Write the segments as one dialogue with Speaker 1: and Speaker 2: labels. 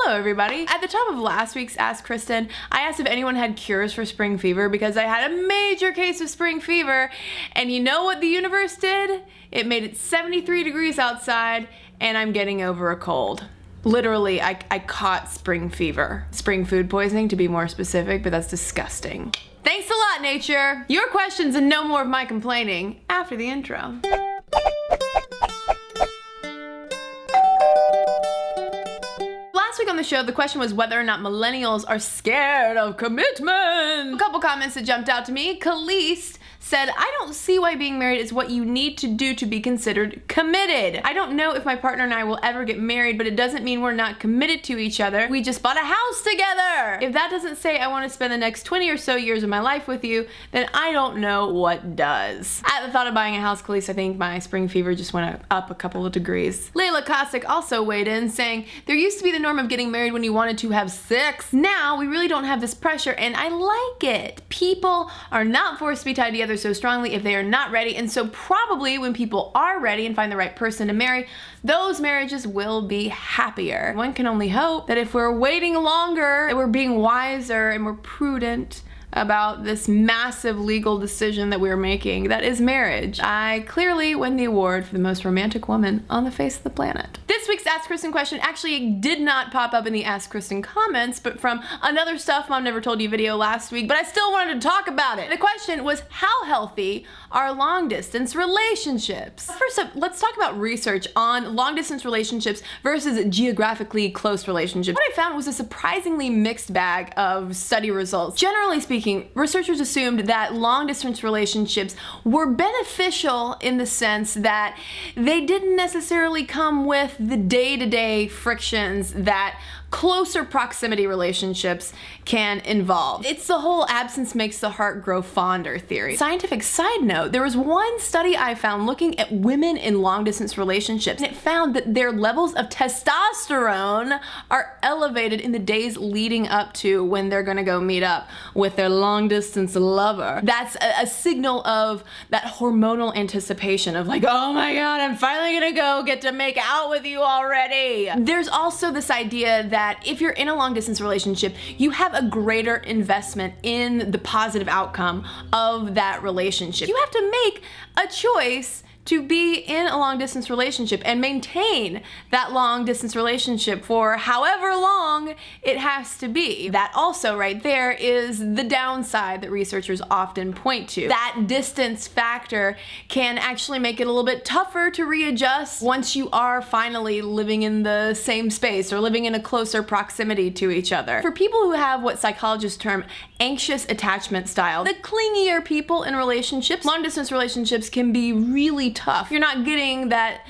Speaker 1: Hello everybody. At the top of last week's Ask Kristen, I asked if anyone had cures for spring fever because I had a major case of spring fever, and you know what the universe did? It made it 73 degrees outside and I'm getting over a cold. Literally, I caught spring fever. Spring food poisoning to be more specific, but that's disgusting. Thanks a lot, nature. Your questions and no more of my complaining after the intro. Last week on the show, the question was whether or not millennials are scared of commitment. A couple comments that jumped out to me. Khalees said, I don't see why being married is what you need to do to be considered committed. I don't know if my partner and I will ever get married, but it doesn't mean we're not committed to each other. We just bought a house together. If that doesn't say I want to spend the next 20 or so years of my life with you, then I don't know what does. At the thought of buying a house, Khalees, I think my spring fever just went up a couple of degrees. Layla Kosik also weighed in saying, there used to be the norm of getting married when you wanted to have sex. Now we really don't have this pressure and I like it. People are not forced to be tied together so strongly if they are not ready, and so probably when people are ready and find the right person to marry, those marriages will be happier. One can only hope that if we're waiting longer, that we're being wiser and we're prudent about this massive legal decision that we're making, that is marriage. I clearly win the award for the most romantic woman on the face of the planet. This week's Ask Kristen question actually did not pop up in the Ask Kristen comments, but from another Stuff Mom Never Told You video last week, but I still wanted to talk about it. The question was, how healthy are long distance relationships? First up, let's talk about research on long distance relationships versus geographically close relationships. What I found was a surprisingly mixed bag of study results. Generally speaking, researchers assumed that long distance relationships were beneficial in the sense that they didn't necessarily come with the day-to-day frictions that closer proximity relationships can involve. It's the whole absence makes the heart grow fonder theory. Scientific side note, there was one study I found looking at women in long distance relationships, and it found that their levels of testosterone are elevated in the days leading up to when they're gonna go meet up with their long distance lover. That's a signal of that hormonal anticipation of like, oh my God, I'm finally gonna go get to make out with you already. There's also this idea that if you're in a long distance relationship, you have a greater investment in the positive outcome of that relationship. You have to make a choice to be in a long distance relationship and maintain that long distance relationship for however long it has to be. That also right there is the downside that researchers often point to. That distance factor can actually make it a little bit tougher to readjust once you are finally living in the same space or living in a closer proximity to each other. For people who have what psychologists term anxious attachment style, the clingier people in relationships, long distance relationships can be really tough. You're not getting that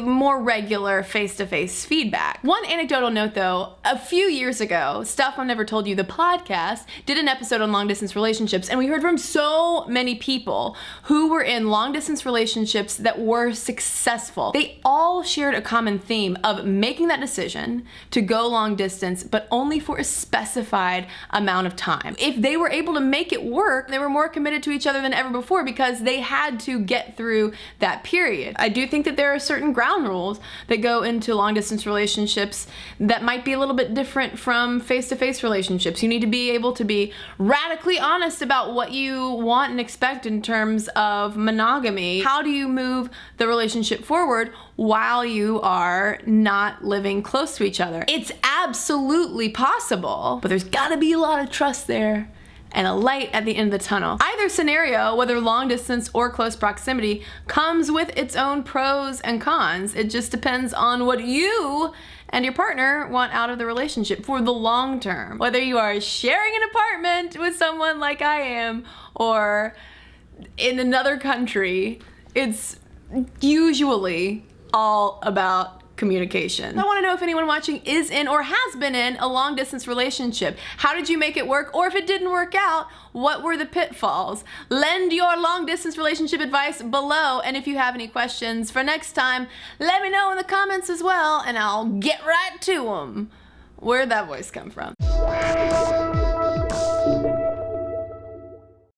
Speaker 1: more regular face-to-face feedback. One anecdotal note though, a few years ago, Stuff Mom Never Told You, the podcast, did an episode on long distance relationships, and we heard from so many people who were in long distance relationships that were successful. They all shared a common theme of making that decision to go long distance, but only for a specified amount of time. If they were able to make it work, they were more committed to each other than ever before because they had to get through that period. I do think that there are certain ground rules that go into long distance relationships that might be a little bit different from face-to-face relationships. You need to be able to be radically honest about what you want and expect in terms of monogamy. How do you move the relationship forward while you are not living close to each other? It's absolutely possible, but there's gotta be a lot of trust there and a light at the end of the tunnel. Either scenario, whether long distance or close proximity, comes with its own pros and cons. It just depends on what you and your partner want out of the relationship for the long term. Whether you are sharing an apartment with someone like I am or in another country, it's usually all about communication. I want to know if anyone watching is in or has been in a long distance relationship. How did you make it work? Or if it didn't work out, what were the pitfalls? Lend your long distance relationship advice below, and if you have any questions for next time, let me know in the comments as well and I'll get right to them. Where'd that voice come from?